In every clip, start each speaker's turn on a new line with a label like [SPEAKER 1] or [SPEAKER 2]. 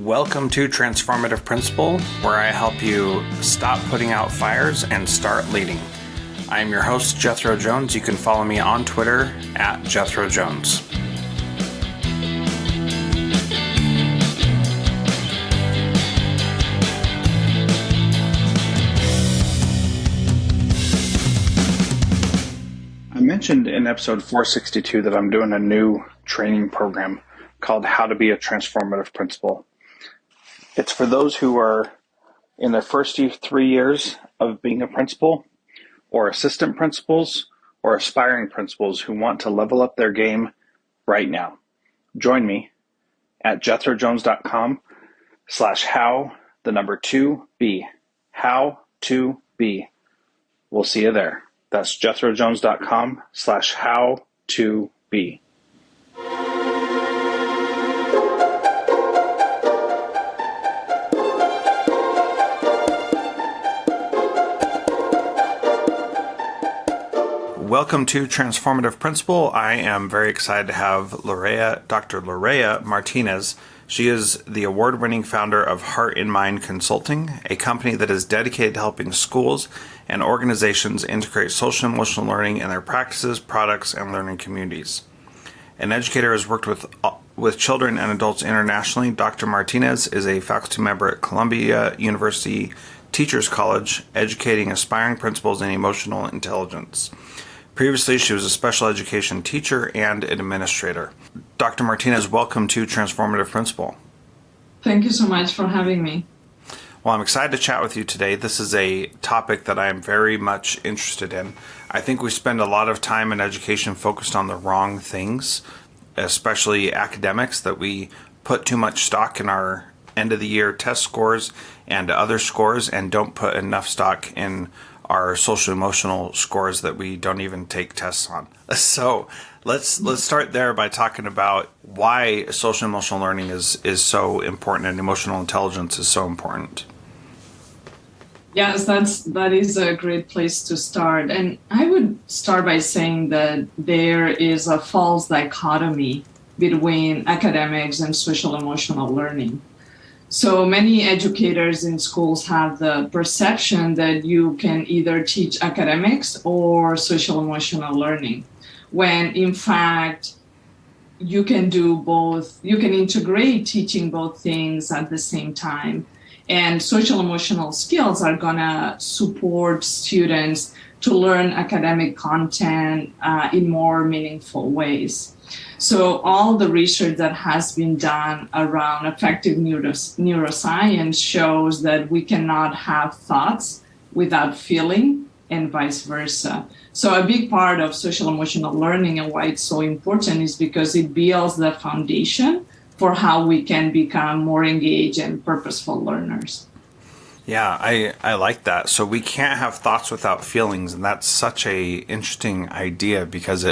[SPEAKER 1] Welcome to Transformative Principal, where I help you stop putting out fires and start leading. I am your host, Jethro Jones. You can follow me on Twitter at Jethro Jones. I mentioned in episode 462 that I'm doing a new training program called How to Be a Transformative Principal. It's for those who are in their first 3 years of being a principal, or assistant principals, or aspiring principals who want to level up their game right now. Join me at jethrojones.com/how2be. How to be. We'll see you there. That's jethrojones.com/how2be. Welcome to Transformative Principal. I am very excited to have Dr. Lorea Martinez. She is the award-winning founder of Heart in Mind Consulting, a company that is dedicated to helping schools and organizations integrate social and emotional learning in their practices, products, and learning communities. An educator has worked with children and adults internationally. Dr. Martinez is a faculty member at Columbia University Teachers College, educating aspiring principals in emotional intelligence. Previously, she was a special education teacher and an administrator. Dr. Martinez, welcome to Transformative Principal.
[SPEAKER 2] Thank you so much for having me.
[SPEAKER 1] Well, I'm excited to chat with you today. This is a topic that I am very much interested in. I think we spend a lot of time in education focused on the wrong things, especially academics, that we put too much stock in our end of the year test scores and other scores and don't put enough stock in our social emotional scores that we don't even take tests on. So let's start there by talking about why social emotional learning is so important and emotional intelligence is so important.
[SPEAKER 2] Yes, that is a great place to start. And I would start by saying that there is a false dichotomy between academics and social emotional learning. So many educators in schools have the perception that you can either teach academics or social emotional learning, when in fact you can do both. You can integrate teaching both things at the same time. And social emotional skills are going to support students to learn academic content in more meaningful ways. So all the research that has been done around affective neuroscience shows that we cannot have thoughts without feeling and vice versa. So a big part of social emotional learning and why it's so important is because it builds the foundation for how we can become more engaged and purposeful learners.
[SPEAKER 1] Yeah, I like that. So we can't have thoughts without feelings, and that's such a interesting idea because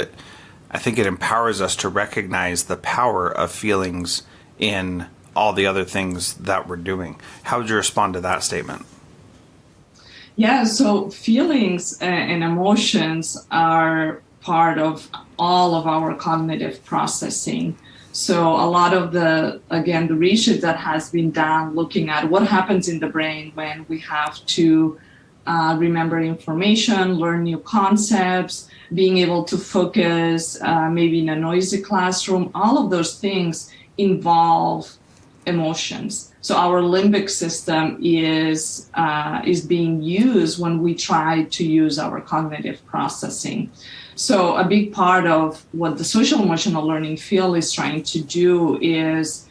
[SPEAKER 1] I think it empowers us to recognize the power of feelings in all the other things that we're doing. How would you respond to that statement?
[SPEAKER 2] Yeah, so feelings and emotions are part of all of our cognitive processing. So a lot of the research that has been done looking at what happens in the brain when we have to remember information, learn new concepts, being able to focus maybe in a noisy classroom, all of those things involve emotions. So our limbic system is being used when we try to use our cognitive processing. So a big part of what the social emotional learning field is trying to do is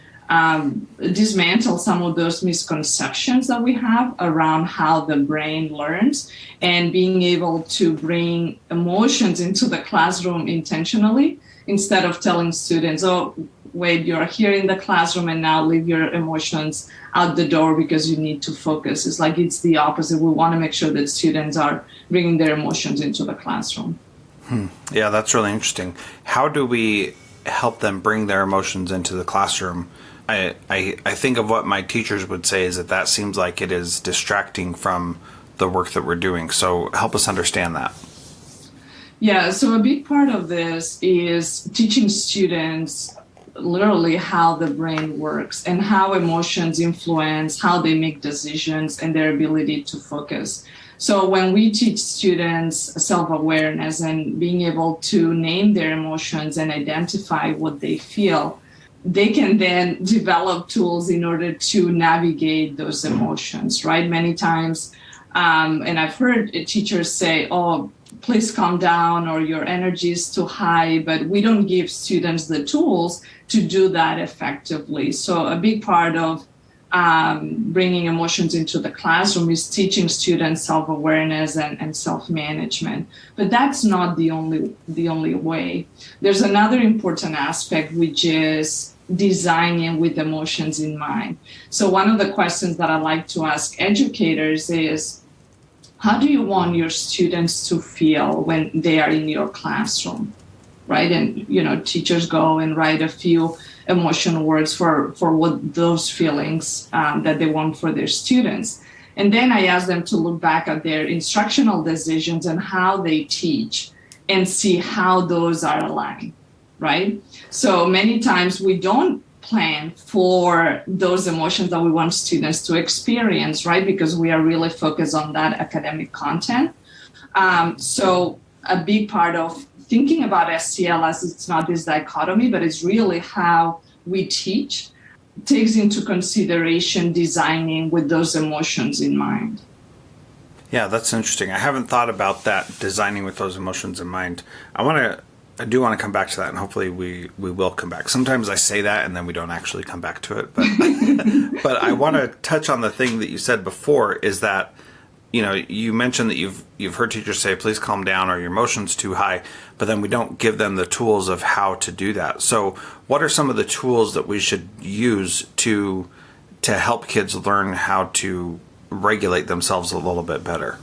[SPEAKER 2] dismantle some of those misconceptions that we have around how the brain learns and being able to bring emotions into the classroom intentionally instead of telling students, oh, wait, you're here in the classroom and now leave your emotions out the door because you need to focus. It's like it's the opposite. We want to make sure that students are bringing their emotions into the classroom.
[SPEAKER 1] Yeah, that's really interesting. How do we help them bring their emotions into the classroom? I think of what my teachers would say is that seems like it is distracting from the work that we're doing. So help us understand that.
[SPEAKER 2] Yeah, so a big part of this is teaching students literally how the brain works and how emotions influence how they make decisions and their ability to focus. So when we teach students self-awareness and being able to name their emotions and identify what they feel, they can then develop tools in order to navigate those emotions, right? Many times, and I've heard teachers say, oh, please calm down, or your energy is too high, but we don't give students the tools to do that effectively. So a big part of bringing emotions into the classroom is teaching students self-awareness and self-management. But that's not the only way. There's another important aspect, which is designing with emotions in mind. So one of the questions that I like to ask educators is, how do you want your students to feel when they are in your classroom, right? And, teachers go and write a few emotion words for what those feelings that they want for their students. And then I ask them to look back at their instructional decisions and how they teach and see how those are aligned, right? So many times we don't plan for those emotions that we want students to experience, right? Because we are really focused on that academic content. So a big part of thinking about SEL as it's not this dichotomy, but it's really how we teach, takes into consideration designing with those emotions in mind.
[SPEAKER 1] Yeah, that's interesting. I haven't thought about that, designing with those emotions in mind. I do want to come back to that, and hopefully we will come back. Sometimes I say that and then we don't actually come back to it. But but I want to touch on the thing that you said before, is that, you mentioned that you've heard teachers say, please calm down, or your emotion's too high, but then we don't give them the tools of how to do that. So what are some of the tools that we should use to help kids learn how to regulate themselves a little bit better?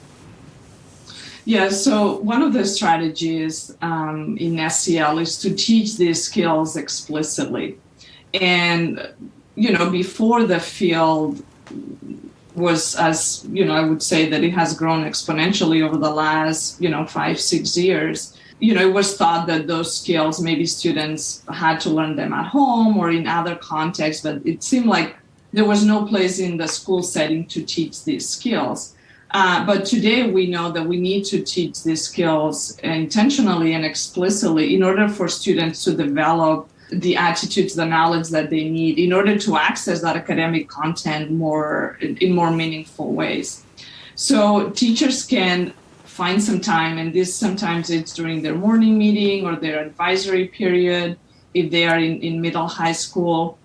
[SPEAKER 2] Yeah, so one of the strategies in SEL is to teach these skills explicitly. And, before the field was, as, I would say that it has grown exponentially over the last, 5-6 years. It was thought that those skills, maybe students had to learn them at home or in other contexts, but it seemed like there was no place in the school setting to teach these skills. But today we know that we need to teach these skills intentionally and explicitly in order for students to develop the attitudes, the knowledge that they need in order to access that academic content in more meaningful ways. So teachers can find some time, and this sometimes it's during their morning meeting or their advisory period if they are in middle high school.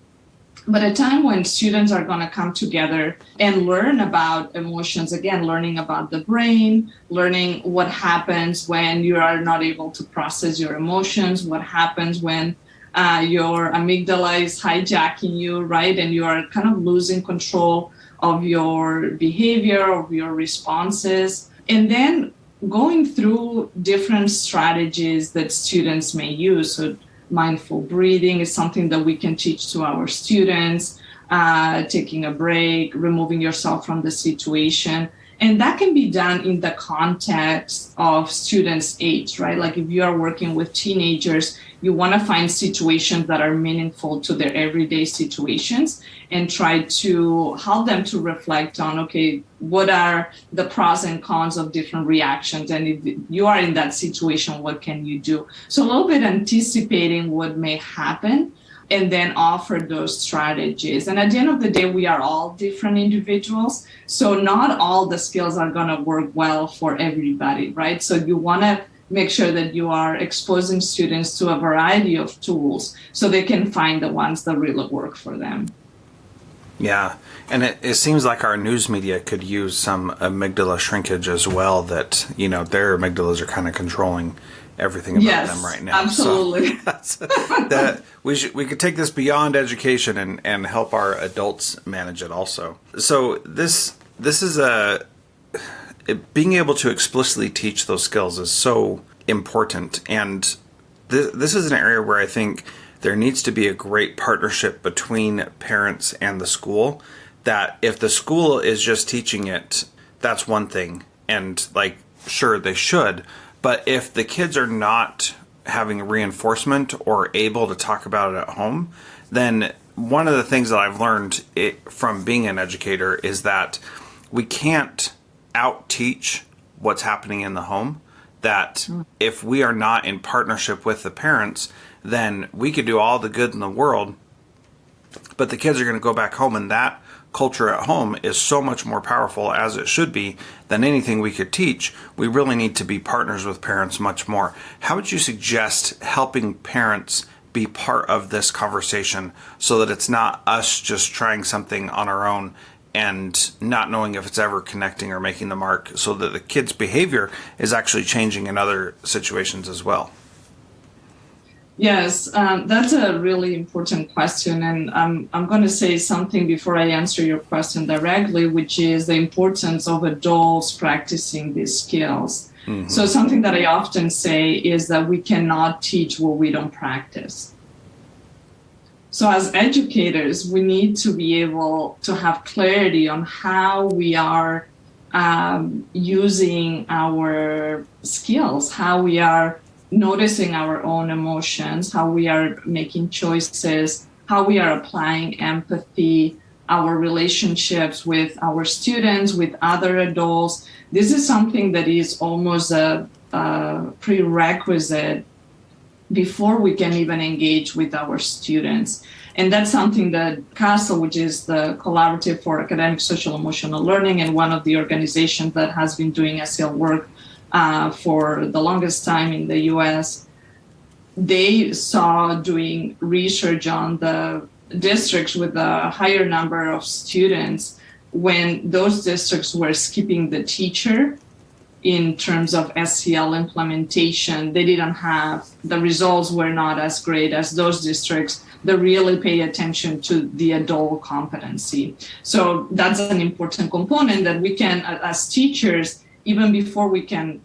[SPEAKER 2] But a time when students are going to come together and learn about emotions, again, learning about the brain, learning what happens when you are not able to process your emotions, what happens when your amygdala is hijacking you, right? And you are kind of losing control of your behavior, of your responses. And then going through different strategies that students may use. So mindful breathing is something that we can teach to our students, taking a break, removing yourself from the situation. And that can be done in the context of students' age, right? Like if you are working with teenagers, you want to find situations that are meaningful to their everyday situations and try to help them to reflect on, okay, what are the pros and cons of different reactions? And if you are in that situation, what can you do? So a little bit anticipating what may happen and then offer those strategies. And at the end of the day, we are all different individuals. So not all the skills are going to work well for everybody, right? So you want to make sure that you are exposing students to a variety of tools so they can find the ones that really work for them.
[SPEAKER 1] Yeah, and it seems like our news media could use some amygdala shrinkage as well, that, their amygdalas are kind of controlling everything about them right now.
[SPEAKER 2] Absolutely.
[SPEAKER 1] So that we could take this beyond education and help our adults manage it also. So this is being able to explicitly teach those skills is so important, and this is an area where I think there needs to be a great partnership between parents and the school. That if the school is just teaching it, that's one thing, and sure, they should. But if the kids are not having reinforcement or able to talk about it at home, then one of the things that I've learned from being an educator is that we can't out-teach what's happening in the home. That if we are not in partnership with the parents, then we could do all the good in the world, but the kids are going to go back home, and that culture at home is so much more powerful, as it should be, than anything we could teach. We really need to be partners with parents much more. How would you suggest helping parents be part of this conversation so that it's not us just trying something on our own and not knowing if it's ever connecting or making the mark, so that the kids' behavior is actually changing in other situations as well?
[SPEAKER 2] Yes, that's a really important question. And I'm going to say something before I answer your question directly, which is the importance of adults practicing these skills. Mm-hmm. So something that I often say is that we cannot teach what we don't practice. So as educators, we need to be able to have clarity on how we are using our skills, how we are noticing our own emotions, how we are making choices, how we are applying empathy, our relationships with our students, with other adults. This is something that is almost a prerequisite before we can even engage with our students. And that's something that CASEL, which is the Collaborative for Academic Social Emotional Learning, and one of the organizations that has been doing SEL work for the longest time in the US, they saw doing research on the districts with a higher number of students when those districts were skipping the teacher in terms of SEL implementation. They didn't have, the results were not as great as those districts that really pay attention to the adult competency. So that's an important component that we can, as teachers, even before we can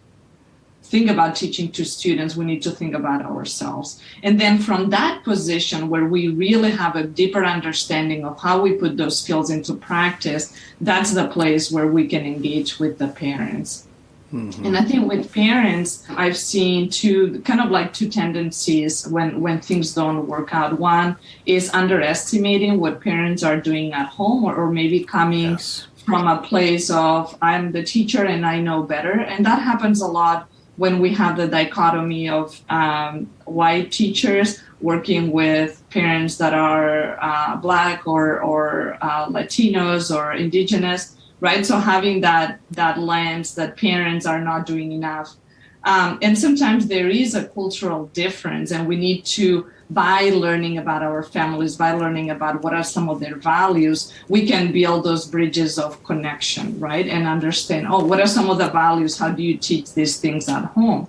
[SPEAKER 2] think about teaching to students, we need to think about ourselves. And then from that position where we really have a deeper understanding of how we put those skills into practice, that's the place where we can engage with the parents. Mm-hmm. And I think with parents, I've seen two tendencies when things don't work out. One is underestimating what parents are doing at home, or maybe coming from a place of, I'm the teacher and I know better. And that happens a lot when we have the dichotomy of white teachers working with parents that are Black or Latinos or Indigenous. Right, so having that lens that parents are not doing enough, and sometimes there is a cultural difference, and we need to, by learning about our families, by learning about what are some of their values, we can build those bridges of connection, right, and understand, what are some of the values? How do you teach these things at home?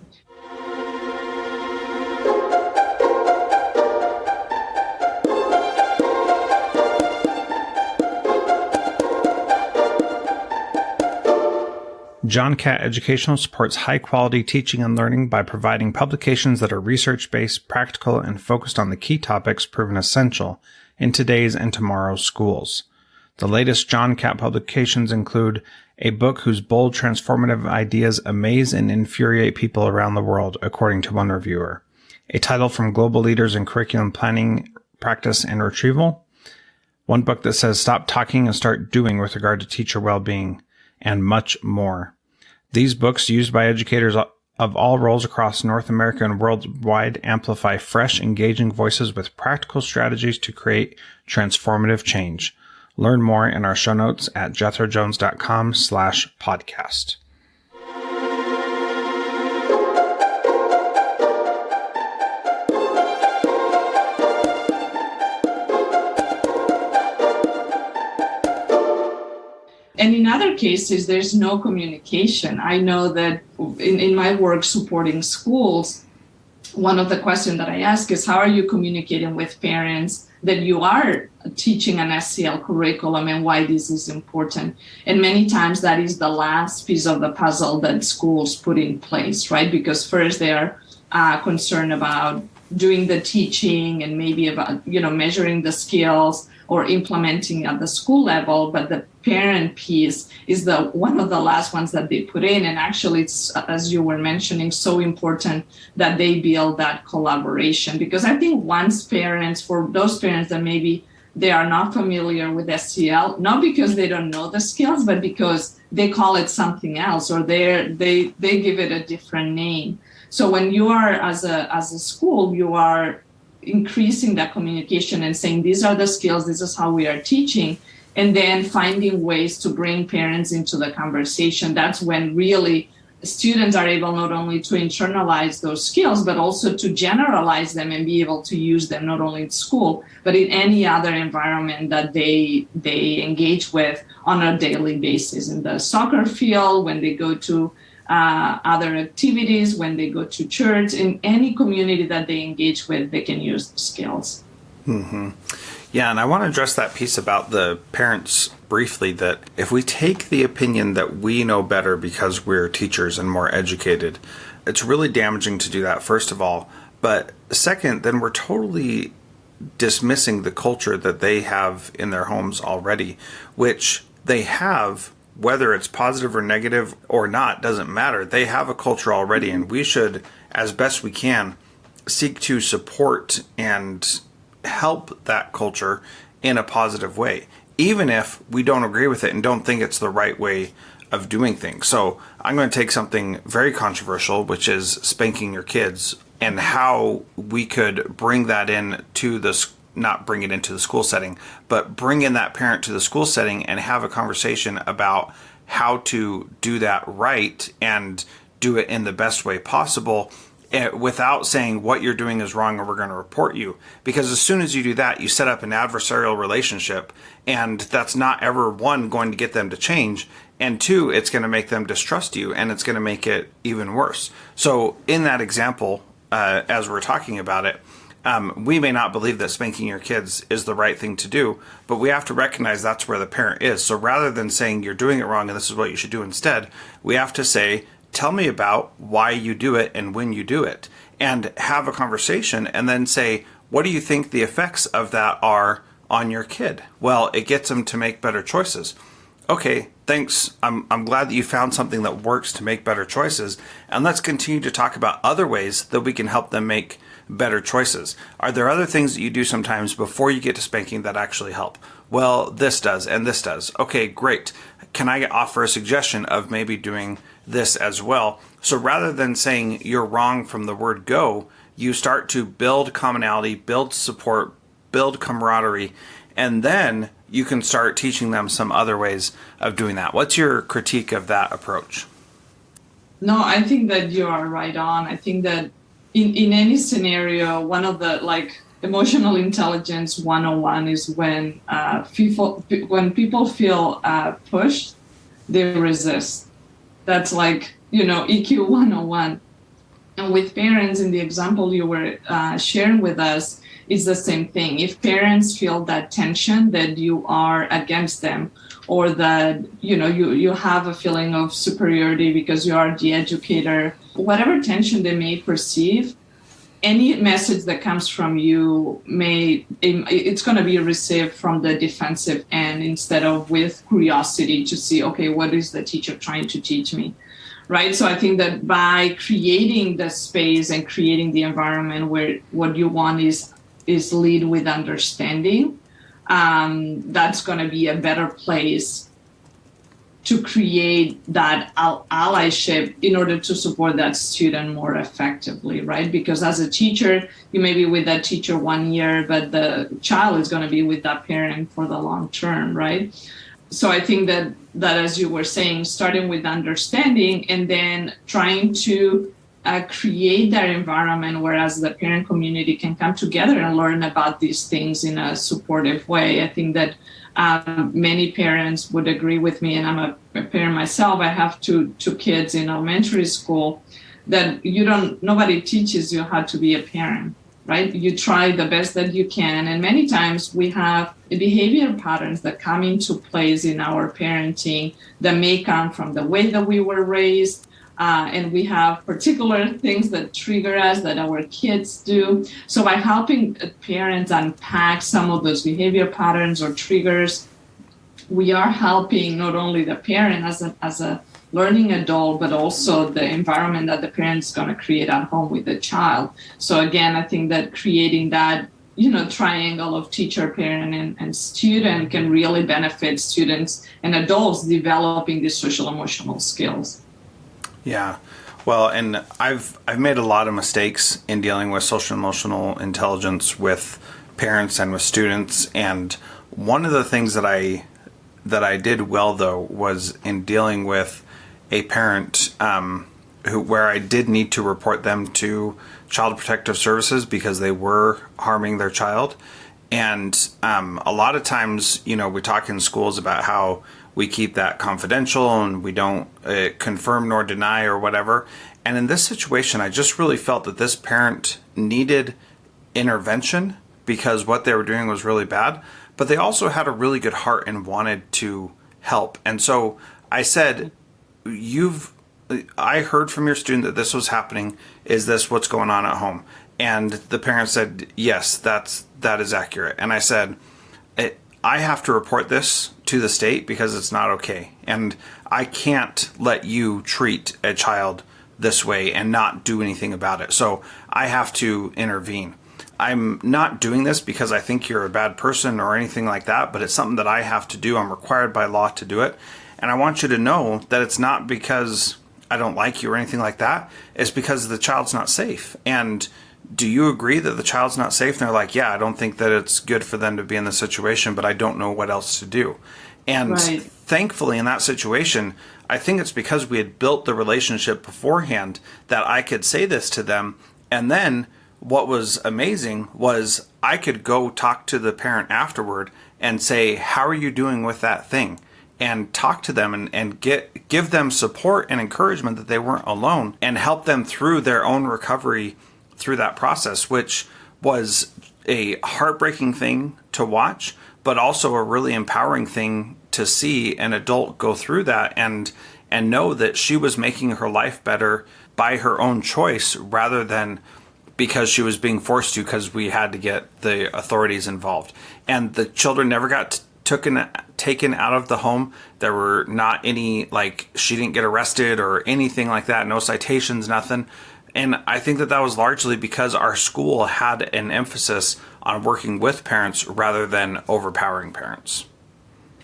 [SPEAKER 1] John Catt Educational supports high-quality teaching and learning by providing publications that are research-based, practical, and focused on the key topics proven essential in today's and tomorrow's schools. The latest John Catt publications include a book whose bold, transformative ideas amaze and infuriate people around the world, according to one reviewer, a title from global leaders in curriculum planning, practice, and retrieval, one book that says stop talking and start doing with regard to teacher well-being, and much more. These books, used by educators of all roles across North America and worldwide, amplify fresh, engaging voices with practical strategies to create transformative change. Learn more in our show notes at jethrojones.com/podcast.
[SPEAKER 2] And in other cases, there's no communication. I know that in my work supporting schools, one of the questions that I ask is, how are you communicating with parents that you are teaching an SEL curriculum and why this is important? And many times that is the last piece of the puzzle that schools put in place, right? Because first they are concerned about doing the teaching and maybe about, measuring the skills, or implementing at the school level, but the parent piece is the one of the last ones that they put in. And actually, it's, as you were mentioning, so important that they build that collaboration, because I think once parents, for those parents that maybe they are not familiar with SEL, not because they don't know the skills, but because they call it something else, or they give it a different name. So when you are, as a school, you are increasing that communication and saying, these are the skills, this is how we are teaching, and then finding ways to bring parents into the conversation. That's when really students are able not only to internalize those skills, but also to generalize them and be able to use them not only in school, but in any other environment that they engage with on a daily basis, in the soccer field, when they go to other activities, when they go to church, in any community that they engage with, they can use the skills.
[SPEAKER 1] Mm-hmm. Yeah, and I want to address that piece about the parents briefly, that if we take the opinion that we know better because we're teachers and more educated, it's really damaging to do that, first of all. But second, then we're totally dismissing the culture that they have in their homes already, which they have, whether it's positive or negative or not, doesn't matter. They have a culture already, and we should, as best we can, seek to support and help that culture in a positive way, even if we don't agree with it and don't think it's the right way of doing things. So I'm going to take something very controversial, which is spanking your kids, and how we could bring that in to this, not bring it into the school setting, but bring in that parent to the school setting and have a conversation about how to do that right and do it in the best way possible, without saying what you're doing is wrong or we're going to report you. Because as soon as you do that, you set up an adversarial relationship, and that's not ever, one, going to get them to change, and two, it's going to make them distrust you, and it's going to make it even worse. So in that example, as we're talking about it, we may not believe that spanking your kids is the right thing to do, but we have to recognize that's where the parent is. So rather than saying you're doing it wrong and this is what you should do instead, we have to say, tell me about why you do it and when you do it, and have a conversation, and then say, what do you think the effects of that are on your kid? Well, it gets them to make better choices. Okay, thanks. I'm glad that you found something that works to make better choices, and let's continue to talk about other ways that we can help them make better choices. Are there other things that you do sometimes before you get to spanking that actually help? Well, this does, and this does. Okay, great. Can I offer a suggestion of maybe doing this as well? So rather than saying you're wrong from the word go, you start to build commonality, build support, build camaraderie, and then you can start teaching them some other ways of doing that. What's your critique of that approach?
[SPEAKER 2] No, I think that you are right on. I think that in any scenario, one of the emotional intelligence 101 is when people feel pushed, they resist. That's EQ 101. And with parents, in the example you were sharing with us, it's the same thing. If parents feel that tension, that you are against them, or that you have a feeling of superiority because you are the educator, whatever tension they may perceive, any message that comes from you it's going to be received from the defensive end instead of with curiosity to see, okay, what is the teacher trying to teach me, right? So I think that by creating the space and creating the environment where what you want is lead with understanding, that's going to be a better place to create that allyship in order to support that student more effectively, right? Because as a teacher, you may be with that teacher 1 year, but the child is going to be with that parent for the long term, right? So I think that as you were saying, starting with understanding and then trying to create that environment whereas the parent community can come together and learn about these things in a supportive way. I think that many parents would agree with me, and I'm a parent myself. I have two kids in elementary school, that nobody teaches you how to be a parent, right? You try the best that you can. And many times we have behavior patterns that come into place in our parenting that may come from the way that we were raised, and we have particular things that trigger us that our kids do. So by helping parents unpack some of those behavior patterns or triggers, we are helping not only the parent as a learning adult, but also the environment that the parent is going to create at home with the child. So again, I think that creating that triangle of teacher, parent, and student can really benefit students and adults developing these social emotional skills.
[SPEAKER 1] Yeah. Well, and I've made a lot of mistakes in dealing with social emotional intelligence with parents and with students. And one of the things that I did well, though, was in dealing with a parent where I did need to report them to Child Protective Services because they were harming their child. And a lot of times, we talk in schools about how we keep that confidential and we don't confirm nor deny or whatever. And in this situation, I just really felt that this parent needed intervention because what they were doing was really bad, but they also had a really good heart and wanted to help. And so I said, I heard from your student that this was happening. Is this what's going on at home? And the parent said, yes, that is accurate. And I said, I have to report this to the state because it's not okay. And I can't let you treat a child this way and not do anything about it. So I have to intervene. I'm not doing this because I think you're a bad person or anything like that, but it's something that I have to do. I'm required by law to do it. And I want you to know that it's not because I don't like you or anything like that. It's because the child's not safe. And do you agree that the child's not safe? And they're like, yeah, I don't think that it's good for them to be in this situation, but I don't know what else to do. And
[SPEAKER 2] right.
[SPEAKER 1] Thankfully, in that situation, I think it's because we had built the relationship beforehand that I could say this to them. And then what was amazing was I could go talk to the parent afterward and say, how are you doing with that thing? And talk to them and give them support and encouragement that they weren't alone and help them through their own recovery through that process, which was a heartbreaking thing to watch, but also a really empowering thing to see an adult go through that and know that she was making her life better by her own choice rather than because she was being forced to because we had to get the authorities involved. And the children never got taken out of the home. There were not any, she didn't get arrested or anything like that. No citations, nothing. And I think that was largely because our school had an emphasis on working with parents rather than overpowering parents.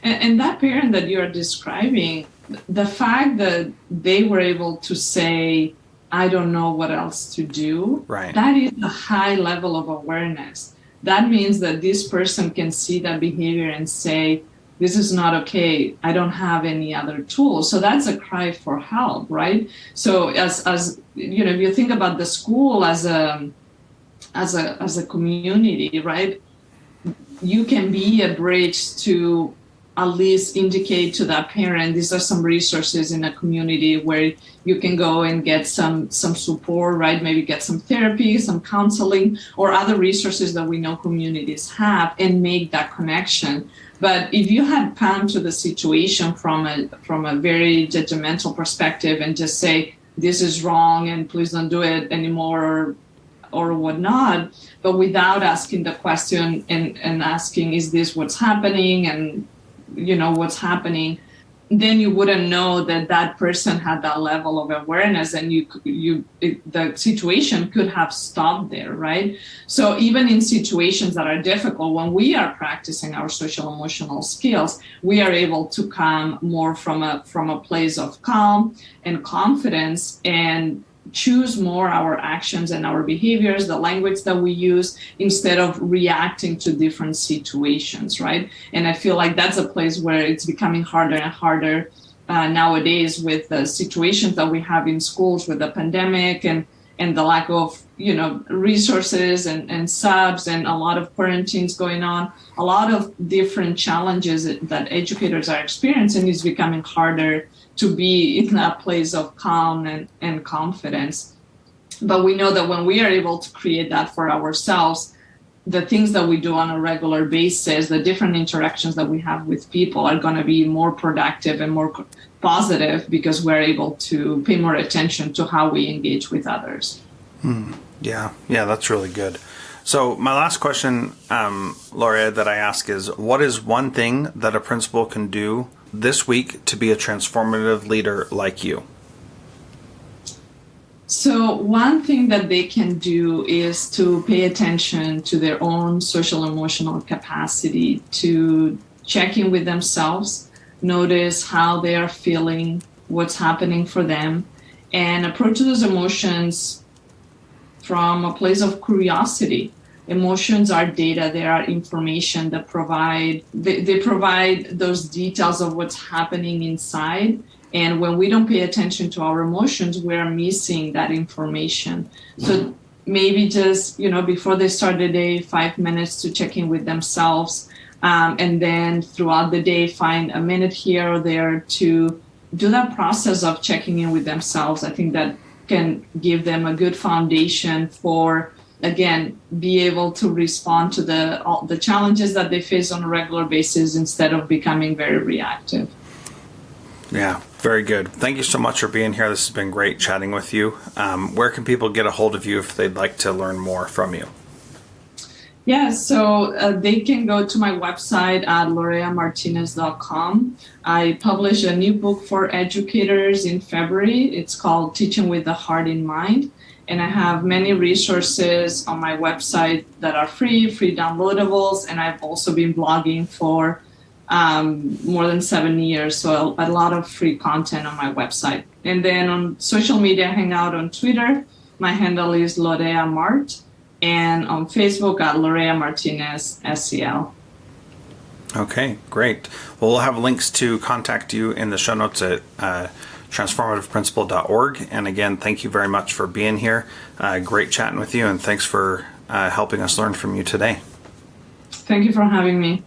[SPEAKER 2] And that parent that you're describing, the fact that they were able to say, I don't know what else to do,
[SPEAKER 1] right.
[SPEAKER 2] That is a high level of awareness. That means that this person can see that behavior and say, this is not okay. I don't have any other tools. So that's a cry for help, right? So as if you think about the school as a community, right? You can be a bridge to at least indicate to that parent, these are some resources in a community where you can go and get some support, right? Maybe get some therapy, some counseling, or other resources that we know communities have, and make that connection. But if you had come to the situation from a very judgmental perspective and just say, this is wrong and please don't do it anymore or whatnot, but without asking the question and asking, is this what's happening? And what's happening, then you wouldn't know that person had that level of awareness, and the situation could have stopped there, right? So even in situations that are difficult, when we are practicing our social emotional skills, we are able to come more from a place of calm and confidence and choose more our actions and our behaviors, the language that we use, instead of reacting to different situations, right? And I feel like that's a place where it's becoming harder and harder nowadays with the situations that we have in schools with the pandemic and the lack of resources and subs and a lot of quarantines going on. A lot of different challenges that educators are experiencing is becoming harder to be in that place of calm and confidence. But we know that when we are able to create that for ourselves, the things that we do on a regular basis, the different interactions that we have with people are going to be more productive and more positive because we're able to pay more attention to how we engage with others.
[SPEAKER 1] Yeah, that's really good. So my last question, Laurea, that I ask is, what is one thing that a principal can do this week to be a transformative leader like you?
[SPEAKER 2] So one thing that they can do is to pay attention to their own social emotional capacity, to check in with themselves, notice how they are feeling, what's happening for them, and approach those emotions from a place of curiosity. Emotions are data, they are information that they provide those details of what's happening inside. And when we don't pay attention to our emotions, we're missing that information. So maybe just, before they start the day, 5 minutes to check in with themselves. And then throughout the day, find a minute here or there to do that process of checking in with themselves. I think that can give them a good foundation for, again, be able to respond to the challenges that they face on a regular basis instead of becoming very reactive.
[SPEAKER 1] Yeah, very good. Thank you so much for being here. This has been great chatting with you. Where can people get a hold of you if they'd like to learn more from you?
[SPEAKER 2] Yeah, so they can go to my website at loreamartinez.com. I published a new book for educators in February. It's called Teaching with the Heart in Mind. And I have many resources on my website that are free downloadables. And I've also been blogging for more than 7 years. So a lot of free content on my website. And then on social media, I hang out on Twitter. My handle is Laurea Mart. And on Facebook at Laurea Martinez SCL.
[SPEAKER 1] Okay, great. Well, we'll have links to contact you in the show notes at transformativeprincipal.org. And again, thank you very much for being here. Great chatting with you, and thanks for helping us learn from you today.
[SPEAKER 2] Thank you for having me.